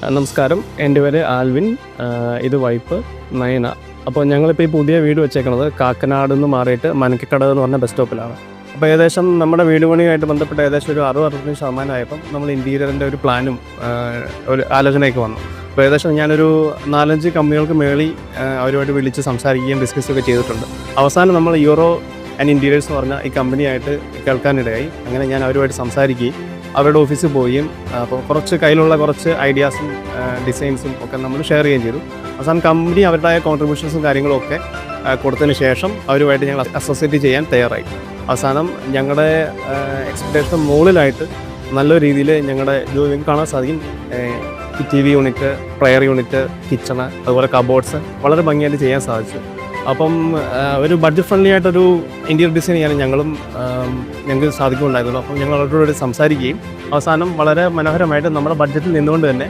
നമസ്കാരം, എൻ്റെ പേര് ആൽവിൻ. ഇത് വൈഫ് നയന. അപ്പോൾ ഞങ്ങളിപ്പോൾ ഈ പുതിയ വീട് വെച്ചേക്കുന്നത് കാക്കനാട് നിന്ന് മാറിയിട്ട് മനക്കിക്കട എന്ന് പറഞ്ഞ ബസ് സ്റ്റോപ്പിലാണ്. അപ്പോൾ ഏകദേശം നമ്മുടെ വീട് പണിയുമായിട്ട് ബന്ധപ്പെട്ട് ഏകദേശം ഒരു 60-65% ആയപ്പം നമ്മൾ ഇൻറ്റീരിയറിൻ്റെ ഒരു പ്ലാനും ഒരു ആലോചനയൊക്കെ വന്നു. അപ്പോൾ ഏകദേശം ഞാനൊരു 4-5 കമ്പനികൾക്ക് മേളിൽ അവരുമായിട്ട് വിളിച്ച് സംസാരിക്കുകയും ഡിസ്കസ്സൊക്കെ ചെയ്തിട്ടുണ്ട്. അവസാനം നമ്മൾ യൂറോ ആൻഡ് ഇൻറ്റീരിയേഴ്സ് എന്ന് പറഞ്ഞ ഈ കമ്പനിയായിട്ട് കേൾക്കാനിടയായി. അങ്ങനെ ഞാൻ അവരുമായിട്ട് സംസാരിക്കുകയും അവരുടെ ഓഫീസിൽ പോവുകയും അപ്പോൾ കുറച്ച് കയ്യിലുള്ള കുറച്ച് ഐഡിയാസും ഡിസൈൻസും ഒക്കെ നമ്മൾ ഷെയർ ചെയ്യുകയും ചെയ്തു. അവസാനം കമ്പനി അവരുടേതായ കോൺട്രിബ്യൂഷൻസും കാര്യങ്ങളും ഒക്കെ കൊടുത്തതിന് ശേഷം അവരുമായിട്ട് ഞങ്ങൾ അസോസിയേറ്റ് ചെയ്യാൻ തയ്യാറായി. അവസാനം ഞങ്ങളുടെ എക്സ്പെക്ടേഷൻ മുകളിലായിട്ട് നല്ല രീതിയിൽ ഞങ്ങളുടെ ഇത് കാണാൻ സാധിക്കും. TV unit, prayer unit, kitchen, അതുപോലെ കബോർഡ്സ് വളരെ ഭംഗിയായിട്ട് ചെയ്യാൻ സാധിച്ചു. അപ്പം ഒരു ബഡ്ജറ്റ് ഫ്രണ്ട്ലി ആയിട്ടൊരു ഇൻറ്റീരിയർ ഡിസൈൻ ചെയ്യാൻ ഞങ്ങൾക്ക് സാധിക്കുന്നുണ്ടായിരുന്നു. അപ്പം ഞങ്ങൾ അവരോട് സംസാരിക്കുകയും അവസാനം വളരെ മനോഹരമായിട്ട് നമ്മുടെ ബഡ്ജറ്റിൽ നിന്നുകൊണ്ട് തന്നെ